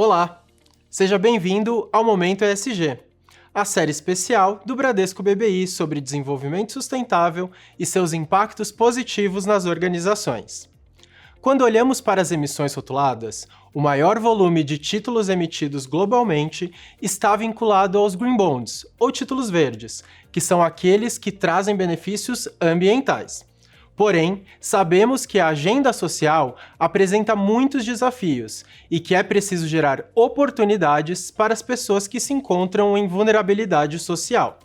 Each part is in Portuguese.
Olá! Seja bem-vindo ao Momento ESG, a série especial do Bradesco BBI sobre desenvolvimento sustentável e seus impactos positivos nas organizações. Quando olhamos para as emissões rotuladas, o maior volume de títulos emitidos globalmente está vinculado aos Green Bonds, ou títulos verdes, que são aqueles que trazem benefícios ambientais. Porém, sabemos que a agenda social apresenta muitos desafios e que é preciso gerar oportunidades para as pessoas que se encontram em vulnerabilidade social.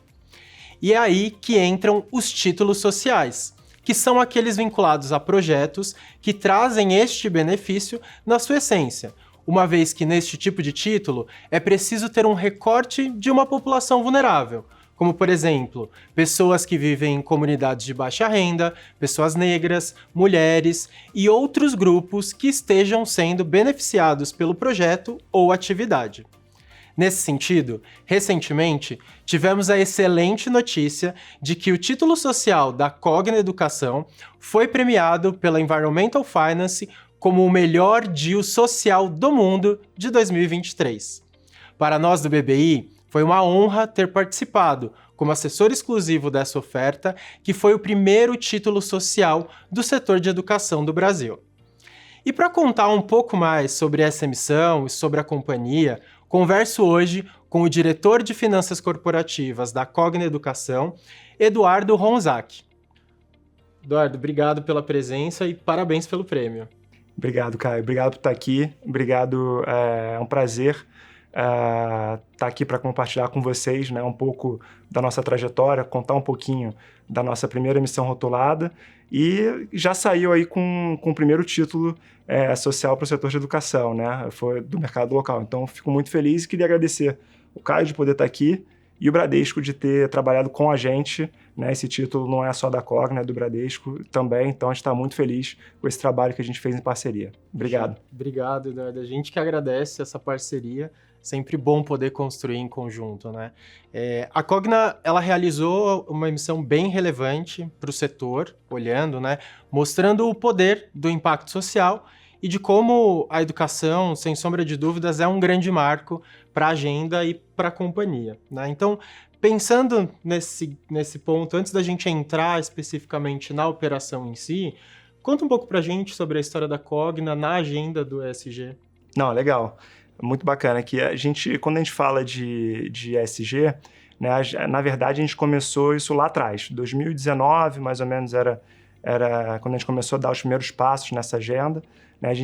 E é aí que entram os títulos sociais, que são aqueles vinculados a projetos que trazem este benefício na sua essência, uma vez que neste tipo de título é preciso ter um recorte de uma população vulnerável, como, por exemplo, pessoas que vivem em comunidades de baixa renda, pessoas negras, mulheres e outros grupos que estejam sendo beneficiados pelo projeto ou atividade. Nesse sentido, recentemente, tivemos a excelente notícia de que o título social da Cogna Educação foi premiado pela Environmental Finance como o melhor deal social do mundo de 2023. Para nós do BBI, foi uma honra ter participado como assessor exclusivo dessa oferta, que foi o primeiro título social do setor de educação do Brasil. E para contar um pouco mais sobre essa emissão e sobre a companhia, converso hoje com o diretor de Finanças Corporativas da Cogna Educação, Eduardo Ronzak. Eduardo, obrigado pela presença e parabéns pelo prêmio. Obrigado, Caio. Obrigado por estar aqui. Obrigado, é um prazer estar aqui para compartilhar com vocês, né, um pouco da nossa trajetória, contar um pouquinho da nossa primeira emissão rotulada e já saiu aí com o primeiro título social para o setor de educação, né, foi do mercado local. Então, fico muito feliz e queria agradecer o Caio de poder estar aqui e o Bradesco de ter trabalhado com a gente, né, esse título não é só da Cogna, é do Bradesco também, então a gente está muito feliz com esse trabalho que a gente fez em parceria. Obrigado. Obrigado, Eduardo. A gente que agradece essa parceria. Sempre bom poder construir em conjunto, né? A Cogna, ela realizou uma emissão bem relevante para o setor, olhando, né? Mostrando o poder do impacto social e de como a educação, sem sombra de dúvidas, é um grande marco para a agenda e para a companhia, né? Então, pensando nesse ponto, antes da gente entrar especificamente na operação em si, conta um pouco para a gente sobre a história da Cogna na agenda do ESG. Não, legal. Muito bacana, que quando a gente fala de ESG, né, na verdade a gente começou isso lá atrás, 2019 mais ou menos era quando a gente começou a dar os primeiros passos nessa agenda, né,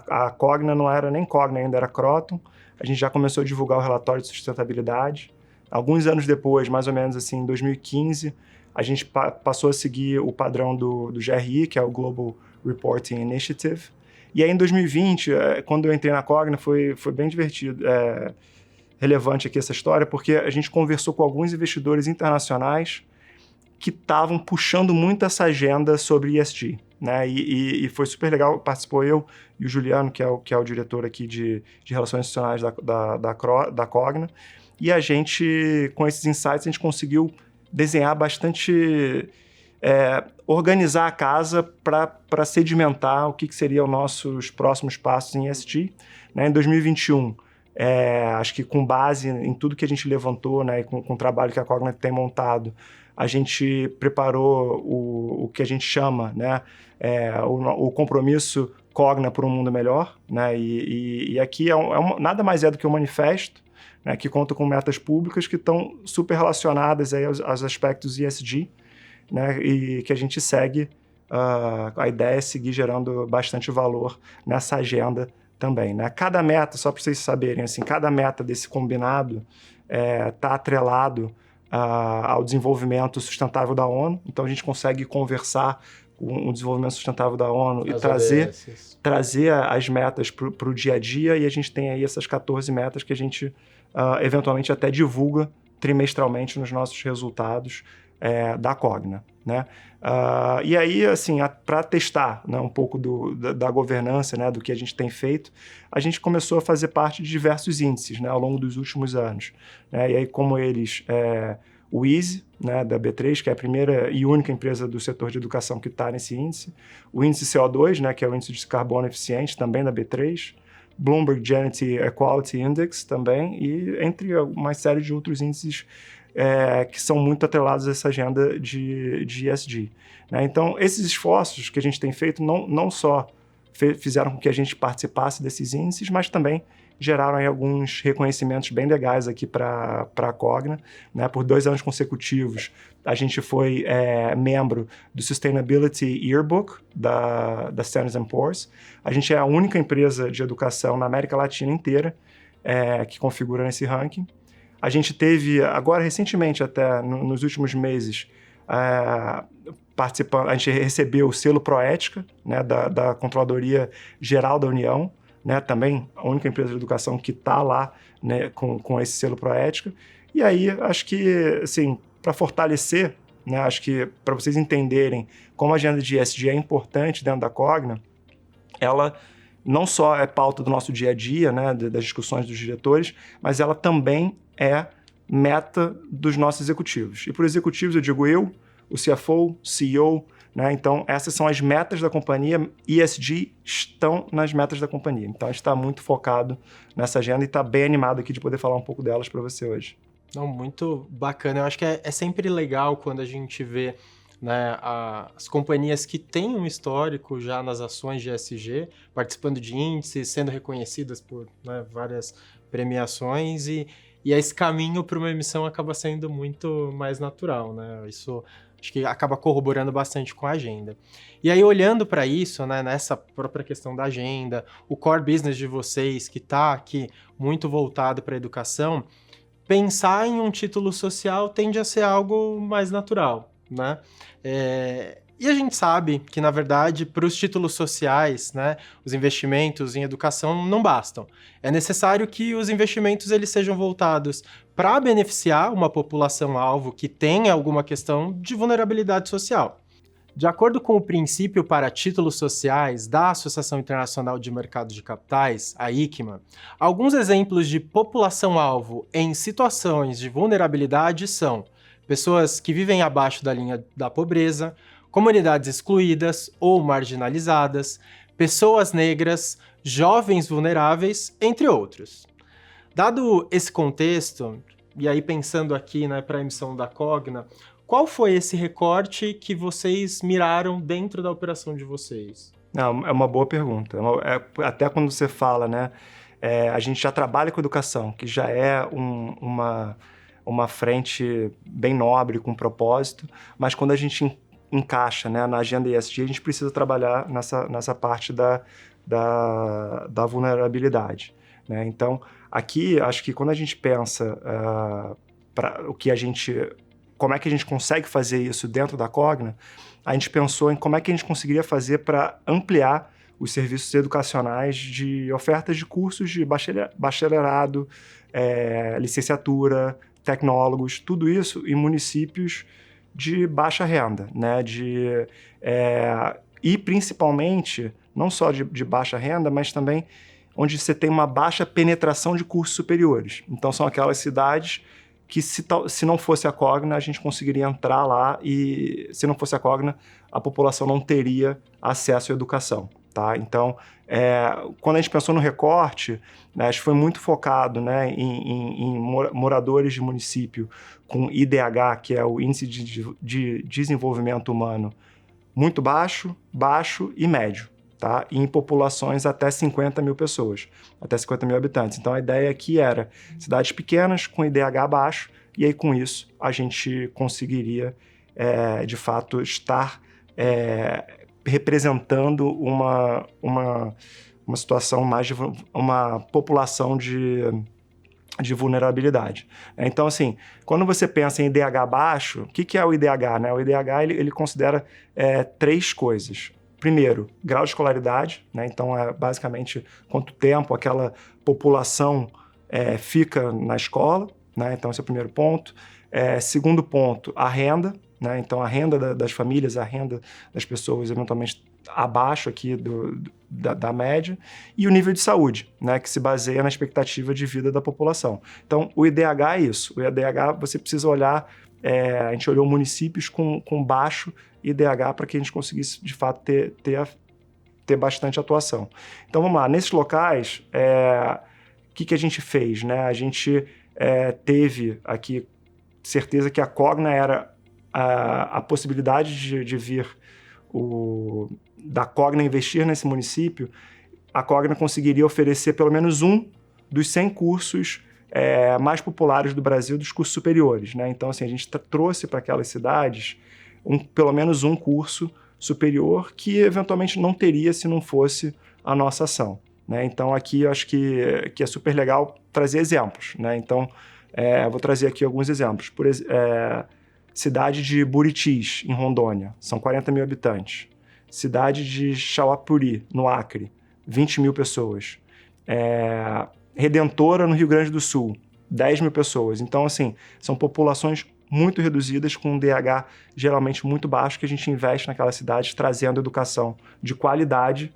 a Cogna não era nem Cogna ainda, era Croton, a gente já começou a divulgar o relatório de sustentabilidade, alguns anos depois, mais ou menos assim, em 2015, a gente passou a seguir o padrão do GRI, que é o Global Reporting Initiative. E aí, em 2020, quando eu entrei na Cogna, foi bem divertido, relevante aqui essa história, porque a gente conversou com alguns investidores internacionais que estavam puxando muito essa agenda sobre ESG, né? E foi super legal, participou eu e o Juliano, que é o diretor aqui de Relações Institucionais da Cogna, e a gente, com esses insights, a gente conseguiu desenhar bastante... organizar a casa para sedimentar o que seriam os nossos próximos passos em ESG. Né? Em 2021, acho que com base em tudo que a gente levantou, né, e com o trabalho que a Cogna tem montado, a gente preparou o que a gente chama, né, o compromisso Cogna por um mundo melhor. Né? E aqui nada mais é do que um manifesto, né, que conta com metas públicas que estão super relacionadas aí aos aspectos ESG, né, e que a gente segue, a ideia é seguir gerando bastante valor nessa agenda também. Né? Cada meta, só para vocês saberem, assim, cada meta desse combinado está atrelado ao desenvolvimento sustentável da ONU, então a gente consegue conversar com o desenvolvimento sustentável da ONU e trazer as metas para o dia a dia, e a gente tem aí essas 14 metas que a gente eventualmente até divulga trimestralmente nos nossos resultados da Cogna, né? E aí, assim, para testar, né, um pouco da governança, né, do que a gente tem feito, a gente começou a fazer parte de diversos índices, né, ao longo dos últimos anos. Né? E aí, como eles, o ISE, né, da B3, que é a primeira e única empresa do setor de educação que está nesse índice, o índice CO2, né, que é o índice de carbono eficiente, também da B3, Bloomberg Gender Equality Index também, e entre uma série de outros índices que são muito atrelados a essa agenda de ESG. Né? Então, esses esforços que a gente tem feito não só fizeram com que a gente participasse desses índices, mas também geraram aí alguns reconhecimentos bem legais aqui para a Cogna. Né? Por 2 anos consecutivos, a gente foi membro do Sustainability Yearbook da Standard & Poor's. A gente é a única empresa de educação na América Latina inteira que configura nesse ranking. A gente teve, agora recentemente, até nos últimos meses, participando, a gente recebeu o selo Proética, né, da Controladoria Geral da União, né, também a única empresa de educação que está lá, né, com esse selo Proética. E aí, acho que, assim, para fortalecer, né, acho que para vocês entenderem como a agenda de ESG é importante dentro da Cogna, ela não só é pauta do nosso dia a dia, né, das discussões dos diretores, mas ela também é meta dos nossos executivos. E por executivos eu digo eu, o CFO, CEO, né? Então essas são as metas da companhia, ESG estão nas metas da companhia. Então a gente está muito focado nessa agenda e está bem animado aqui de poder falar um pouco delas para você hoje. Não, muito bacana. Eu acho que é sempre legal quando a gente vê, né, as companhias que têm um histórico já nas ações de ESG, participando de índices, sendo reconhecidas por, né, várias premiações e esse caminho para uma emissão acaba sendo muito mais natural, né? Isso acho que acaba corroborando bastante com a agenda. E aí, olhando para isso, né, nessa própria questão da agenda, o core business de vocês, que está aqui muito voltado para a educação, pensar em um título social tende a ser algo mais natural, né? E a gente sabe que, na verdade, para os títulos sociais, né, os investimentos em educação não bastam. É necessário que os investimentos eles sejam voltados para beneficiar uma população-alvo que tenha alguma questão de vulnerabilidade social. De acordo com o princípio para títulos sociais da Associação Internacional de Mercados de Capitais, a ICMA, alguns exemplos de população-alvo em situações de vulnerabilidade são pessoas que vivem abaixo da linha da pobreza, comunidades excluídas ou marginalizadas, pessoas negras, jovens vulneráveis, entre outros. Dado esse contexto, e aí pensando aqui, né, para a emissão da Cogna, qual foi esse recorte que vocês miraram dentro da operação de vocês? Não, é uma boa pergunta. Até quando você fala, né, a gente já trabalha com educação, que já é uma frente bem nobre, com propósito, mas quando a gente encaixa, né, na agenda ESG, a gente precisa trabalhar nessa parte da vulnerabilidade. Né? Então, aqui, acho que quando a gente pensa como é que a gente consegue fazer isso dentro da Cogna, a gente pensou em como é que a gente conseguiria fazer para ampliar os serviços educacionais de ofertas de cursos de bacharelado, licenciatura, tecnólogos, tudo isso em municípios de baixa renda, né? E principalmente, não só de baixa renda, mas também onde você tem uma baixa penetração de cursos superiores. Então, são aquelas cidades que, se não fosse a Cogna, a gente conseguiria entrar lá e, se não fosse a Cogna, a população não teria acesso à educação. Tá? Então, quando a gente pensou no recorte, né, acho que foi muito focado, né, em moradores de município com IDH, que é o Índice de Desenvolvimento Humano, muito baixo, baixo e médio, tá? E em populações até 50 mil pessoas, até 50 mil habitantes. Então, a ideia aqui era cidades pequenas com IDH baixo, e aí com isso a gente conseguiria, de fato, estar representando uma situação mais de uma população de vulnerabilidade. Então, assim, quando você pensa em IDH baixo, o que é o IDH? Né? O IDH ele considera 3 coisas. Primeiro, grau de escolaridade, né? Então basicamente quanto tempo aquela população fica na escola, né? Então esse é o primeiro ponto. Segundo ponto, a renda, né? Então a renda das famílias, a renda das pessoas eventualmente abaixo aqui da média, e o nível de saúde, né, que se baseia na expectativa de vida da população. Então, o IDH é isso. O IDH, você precisa olhar, a gente olhou municípios com baixo IDH para que a gente conseguisse, de fato, ter ter bastante atuação. Então, vamos lá. Nesses locais, o que a gente fez, né? A gente teve aqui certeza que a Cogna era a possibilidade de vir da Cogna investir nesse município. A Cogna conseguiria oferecer pelo menos um dos 100 cursos mais populares do Brasil, dos cursos superiores, né? Então, assim, a gente trouxe para aquelas cidades pelo menos um curso superior que, eventualmente, não teria se não fosse a nossa ação, né? Então, aqui, eu acho que é super legal trazer exemplos, né? Então, vou trazer aqui alguns exemplos. Cidade de Buritis, em Rondônia, são 40 mil habitantes. Cidade de Xauapuri, no Acre, 20 mil pessoas. Redentora, no Rio Grande do Sul, 10 mil pessoas. Então, assim, são populações muito reduzidas, com um DH geralmente muito baixo, que a gente investe naquelas cidades, trazendo educação de qualidade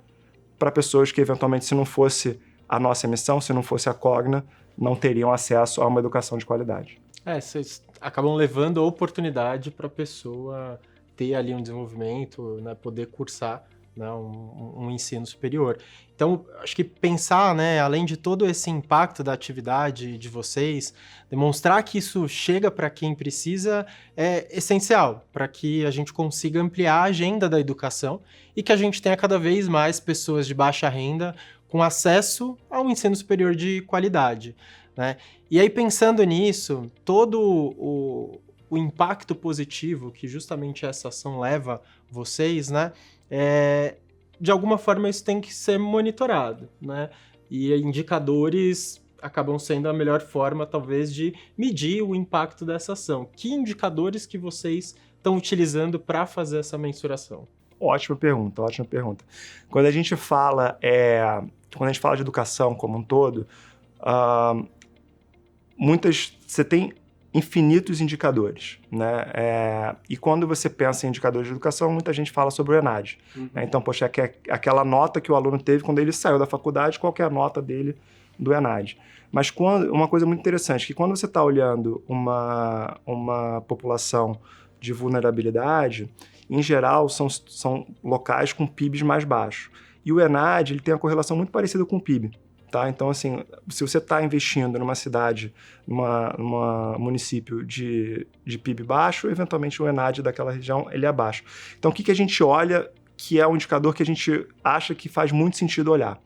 para pessoas que, eventualmente, se não fosse a nossa missão, se não fosse a Cogna, não teriam acesso a uma educação de qualidade. Vocês acabam levando a oportunidade para a pessoa ter ali um desenvolvimento, né, poder cursar, né, um ensino superior. Então, acho que pensar, né, além de todo esse impacto da atividade de vocês, demonstrar que isso chega para quem precisa é essencial para que a gente consiga ampliar a agenda da educação e que a gente tenha cada vez mais pessoas de baixa renda com acesso a um ensino superior de qualidade, né? E aí, pensando nisso, todo o impacto positivo que justamente essa ação leva vocês, né? De alguma forma isso tem que ser monitorado, né? E indicadores acabam sendo a melhor forma, talvez, de medir o impacto dessa ação. Que indicadores que vocês estão utilizando para fazer essa mensuração? Ótima pergunta, ótima pergunta. Quando a gente fala de educação como um todo, você tem infinitos indicadores, né? E quando você pensa em indicadores de educação, muita gente fala sobre o ENAD. Né? Então, poxa, aquela nota que o aluno teve quando ele saiu da faculdade, qual que é a nota dele do ENAD? Mas uma coisa muito interessante, que quando você está olhando uma população de vulnerabilidade, em geral, são locais com PIBs mais baixos. E o ENAD ele tem uma correlação muito parecida com o PIB. Tá? Então, assim, se você está investindo numa cidade, num município de PIB baixo, eventualmente o ENAD daquela região ele é baixo. Então, o que a gente olha que é um indicador que a gente acha que faz muito sentido olhar?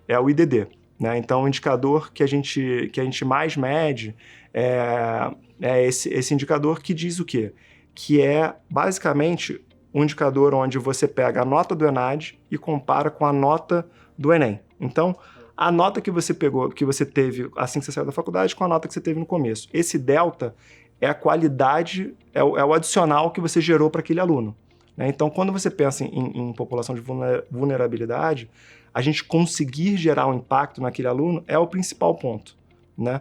É o IDD. Né? Então, o indicador que a gente mais mede é esse indicador que diz o quê? Que é, basicamente, um indicador onde você pega a nota do ENAD e compara com a nota do Enem. Então, a nota que você pegou, que você teve assim que você saiu da faculdade, com a nota que você teve no começo. Esse delta é a qualidade, é o adicional que você gerou para aquele aluno. Né? Então, quando você pensa em população de vulnerabilidade, a gente conseguir gerar um impacto naquele aluno é o principal ponto. Né?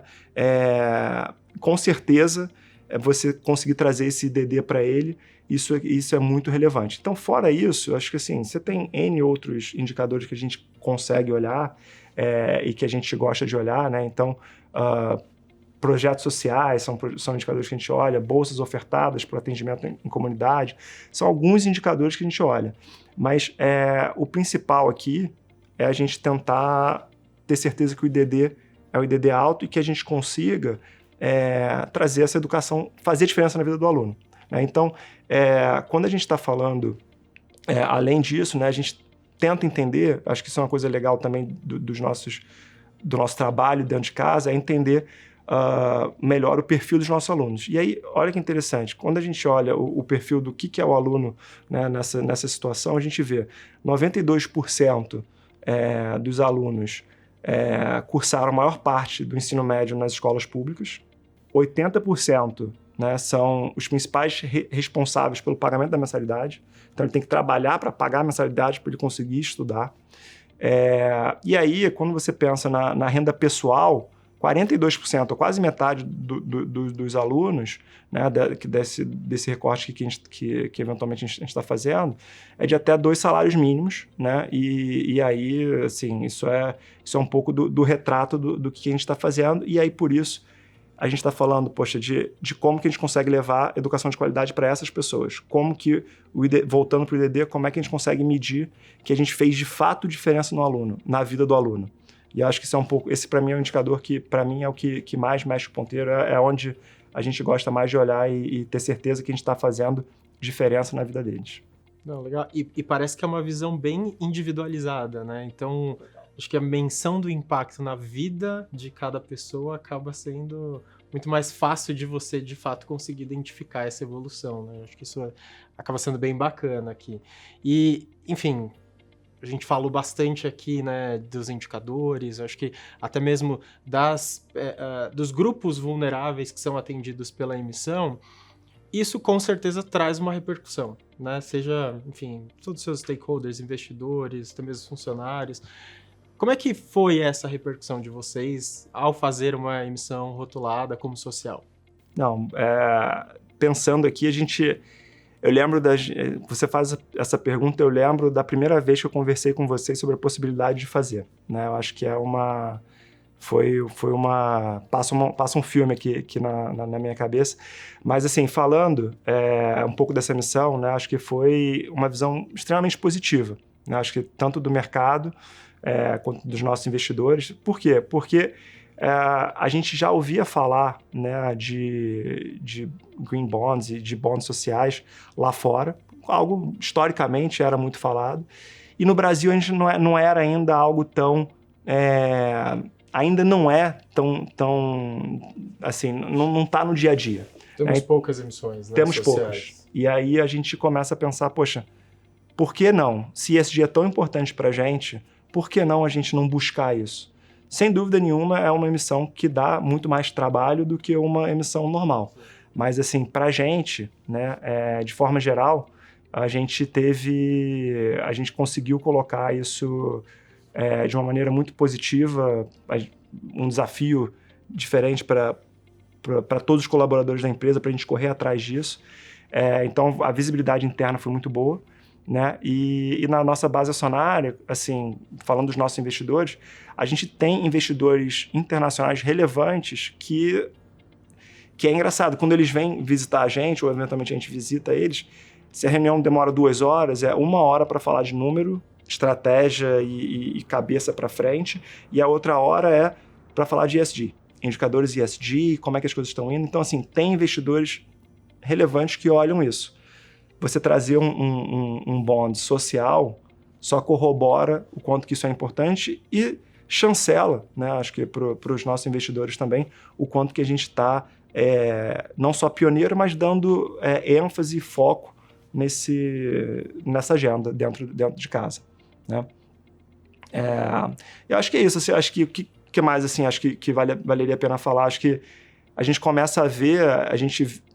Com certeza, você conseguir trazer esse IDD para ele, isso é muito relevante. Então, fora isso, eu acho que assim, você tem N outros indicadores que a gente consegue olhar, e que a gente gosta de olhar, né? Então, projetos sociais são indicadores que a gente olha, bolsas ofertadas para atendimento em comunidade, são alguns indicadores que a gente olha. Mas o principal aqui é a gente tentar ter certeza que o IDD é o IDD alto e que a gente consiga trazer essa educação, fazer diferença na vida do aluno. Né? Então, quando a gente está falando, além disso, né, a gente tenta entender, acho que isso é uma coisa legal também do nosso trabalho dentro de casa, é entender melhor o perfil dos nossos alunos. E aí, olha que interessante, quando a gente olha o perfil do que é o aluno, né, nessa situação, a gente vê 92% dos alunos cursaram a maior parte do ensino médio nas escolas públicas, 80%, né, são os principais responsáveis pelo pagamento da mensalidade. Então, ele tem que trabalhar para pagar a mensalidade para ele conseguir estudar. E aí, quando você pensa na renda pessoal, 42%, ou quase metade dos alunos, né, desse recorte que eventualmente a gente está fazendo, é de até 2 salários mínimos. Né, e aí, assim, isso é um pouco do retrato do que a gente está fazendo. E aí, por isso, a gente está falando, poxa, de como que a gente consegue levar educação de qualidade para essas pessoas. Como que, voltando para o IDD, como é que a gente consegue medir que a gente fez de fato diferença no aluno, na vida do aluno. E eu acho que isso é um pouco, esse para mim é um indicador que, para mim, é o que mais mexe o ponteiro, é onde a gente gosta mais de olhar e ter certeza que a gente está fazendo diferença na vida deles. Não, legal. E parece que é uma visão bem individualizada, né? Então, acho que a menção do impacto na vida de cada pessoa acaba sendo muito mais fácil de você, de fato, conseguir identificar essa evolução, né? Acho que isso acaba sendo bem bacana aqui. E, enfim, a gente falou bastante aqui, né, dos indicadores, acho que até mesmo dos grupos vulneráveis que são atendidos pela emissão. Isso com certeza traz uma repercussão, né? Seja, enfim, todos os seus stakeholders, investidores, até mesmo funcionários. Como é que foi essa repercussão de vocês ao fazer uma emissão rotulada como social? Não, pensando aqui, eu lembro você faz essa pergunta, eu lembro da primeira vez que eu conversei com vocês sobre a possibilidade de fazer, né? Eu acho que passa um filme aqui na minha cabeça, mas assim, falando um pouco dessa missão, né, acho que foi uma visão extremamente positiva, né? Acho que tanto do mercado quanto dos nossos investidores. Por quê? Porque a gente já ouvia falar, né, de green bonds e de bonds sociais lá fora, algo historicamente era muito falado, e no Brasil a gente não era ainda algo tão... ainda não é tão assim, não está no dia a dia. Temos poucas emissões, né? Temos sociais. poucas. E aí a gente começa a pensar, poxa, por que não? Se esse dia é tão importante para a gente, por que não a gente não buscar isso? Sem dúvida nenhuma, é uma emissão que dá muito mais trabalho do que uma emissão normal. Mas, assim, para a gente, né, de forma geral, a gente conseguiu colocar isso de uma maneira muito positiva, um desafio diferente para todos os colaboradores da empresa, para a gente correr atrás disso. Então, a visibilidade interna foi muito boa, né? E na nossa base acionária, assim, falando dos nossos investidores, a gente tem investidores internacionais relevantes que é engraçado. Quando eles vêm visitar a gente, ou eventualmente a gente visita eles, se a reunião demora 2 horas, é 1 hora para falar de número, estratégia e cabeça para frente, e a outra hora é para falar de ESG, indicadores ESG, como é que as coisas estão indo. Então, assim, tem investidores relevantes que olham isso. Você trazer um bond social só corrobora o quanto que isso é importante e chancela, né, acho que para os nossos investidores também, o quanto que a gente está não só pioneiro, mas dando ênfase e foco nessa agenda dentro de casa, né? Eu acho que é isso. Assim, acho que mais assim, acho que valeria a pena falar. Acho que a gente começa a ver,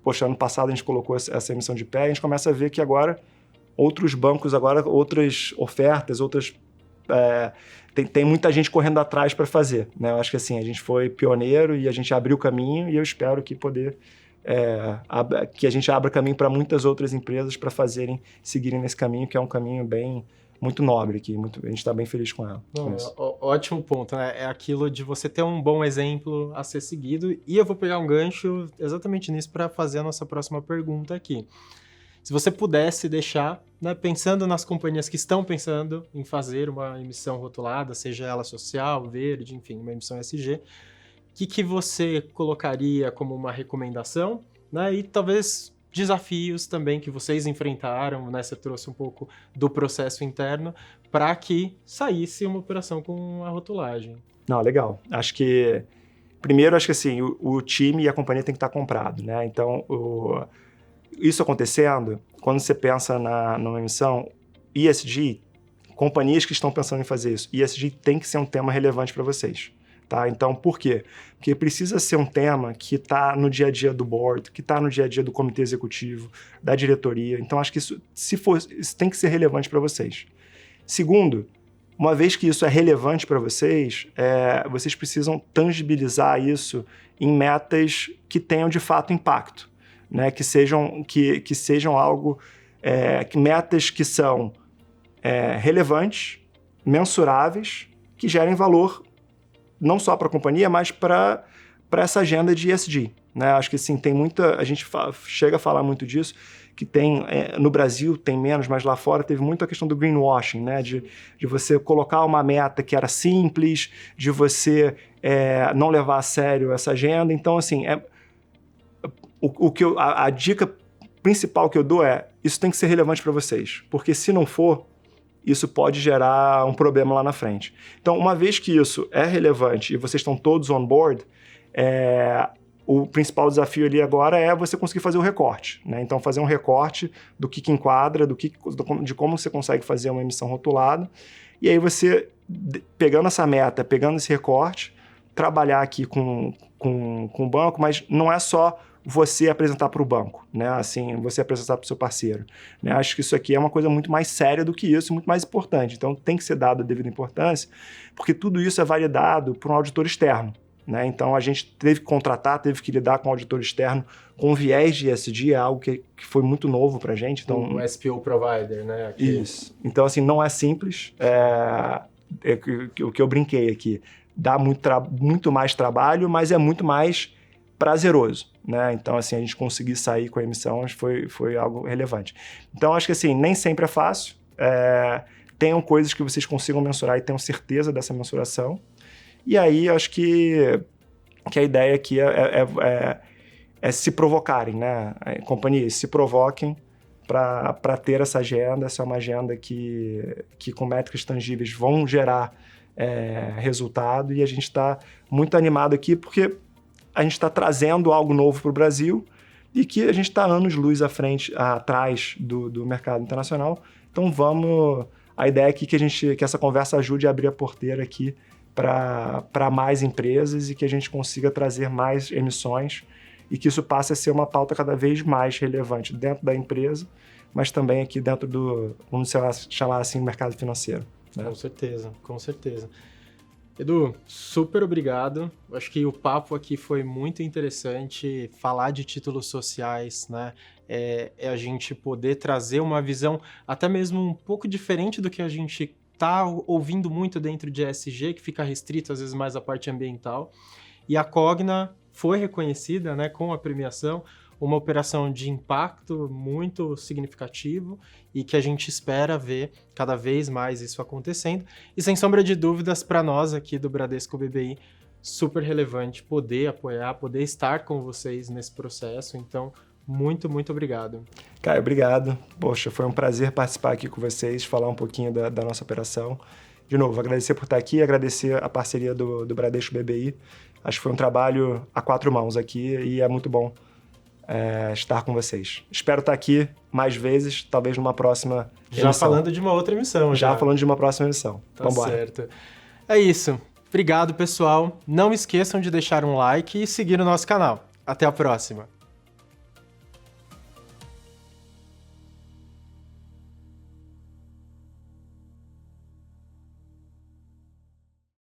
poxa, ano passado a gente colocou essa emissão de pé, a gente começa a ver que agora outros bancos, outras ofertas, tem muita gente correndo atrás para fazer, né? Eu acho que assim, a gente foi pioneiro e a gente abriu o caminho, e eu espero que que a gente abra caminho para muitas outras empresas para seguirem nesse caminho, que é um caminho muito nobre aqui, a gente está bem feliz com ela. Não, ótimo ponto, né? É aquilo de você ter um bom exemplo a ser seguido, e eu vou pegar um gancho exatamente nisso para fazer a nossa próxima pergunta aqui. Se você pudesse deixar, né, pensando nas companhias que estão pensando em fazer uma emissão rotulada, seja ela social, verde, enfim, uma emissão ESG, o que você colocaria como uma recomendação, né? E talvez desafios também que vocês enfrentaram, né? Você trouxe um pouco do processo interno para que saísse uma operação com a rotulagem. Não, legal. Primeiro, acho que assim, o time e a companhia tem que estar comprado, né? Então, isso acontecendo, quando você pensa numa emissão, ESG, companhias que estão pensando em fazer isso, ESG tem que ser um tema relevante para vocês. Tá? Então, por quê? Porque precisa ser um tema que está no dia a dia do board, que está no dia a dia do comitê executivo, da diretoria. Então, acho que isso tem que ser relevante para vocês. Segundo, uma vez que isso é relevante para vocês, vocês precisam tangibilizar isso em metas que tenham de fato impacto, né? Que sejam algo, metas que são relevantes, mensuráveis, que gerem valor não só para a companhia, mas para para essa agenda de ESG. Né? Acho que assim, tem muita. A gente chega a falar muito disso, que tem. No Brasil tem menos, mas lá fora teve muito a questão do greenwashing, né? De você colocar uma meta que era simples, de você não levar a sério essa agenda. Então, assim, a dica principal que eu dou isso tem que ser relevante para vocês, porque se não for, isso pode gerar um problema lá na frente. Então, uma vez que isso é relevante e vocês estão todos on board, o principal desafio ali agora é você conseguir fazer o recorte, né? Então, fazer um recorte do que enquadra, de como você consegue fazer uma emissão rotulada, e aí você, pegando essa meta, pegando esse recorte, trabalhar aqui com o banco, mas não é só você apresentar para o banco, né? Assim, você apresentar para o seu parceiro. Né? Acho que isso aqui é uma coisa muito mais séria do que isso, muito mais importante. Então, tem que ser dado a devida importância, porque tudo isso é validado por um auditor externo. Né? Então, a gente teve que contratar, teve que lidar com um auditor externo com viés de ESG, é algo que foi muito novo para a gente. Então, o SPO Provider, né? Aqui. Isso. Então, assim, não é simples. O que eu brinquei aqui. Dá muito mais trabalho, mas é muito mais prazeroso, né? Então, assim, a gente conseguir sair com a emissão foi algo relevante. Então, acho que, assim, nem sempre é fácil. Tenham coisas que vocês consigam mensurar e tenham certeza dessa mensuração. E aí, acho que a ideia aqui é se provocarem, né? Companhias, se provoquem para ter essa agenda. Essa é uma agenda que com métricas tangíveis vão gerar resultado, e a gente está muito animado aqui porque a gente está trazendo algo novo para o Brasil e que a gente está anos-luz atrás do mercado internacional. Então a ideia aqui é que essa conversa ajude a abrir a porteira aqui para mais empresas e que a gente consiga trazer mais emissões e que isso passe a ser uma pauta cada vez mais relevante dentro da empresa, mas também aqui dentro vamos chamar assim, mercado financeiro. Né? Com certeza, com certeza. Edu, super obrigado. Acho que o papo aqui foi muito interessante. Falar de títulos sociais, né? É a gente poder trazer uma visão até mesmo um pouco diferente do que a gente está ouvindo muito dentro de ESG, que fica restrito às vezes mais à parte ambiental. E a Cogna foi reconhecida, né, com a premiação, uma operação de impacto muito significativo e que a gente espera ver cada vez mais isso acontecendo. E sem sombra de dúvidas, para nós aqui do Bradesco BBI, super relevante poder apoiar, poder estar com vocês nesse processo. Então, muito, muito obrigado. Caio, obrigado. Poxa, foi um prazer participar aqui com vocês, falar um pouquinho da nossa operação. De novo, agradecer por estar aqui, agradecer a parceria do Bradesco BBI. Acho que foi um trabalho a 4 mãos aqui e é muito bom estar com vocês. Espero estar aqui mais vezes, talvez numa próxima emissão. Já falando de uma outra emissão. Já falando de uma próxima emissão. Tá certo. É isso. Obrigado, pessoal. Não esqueçam de deixar um like e seguir o nosso canal. Até a próxima.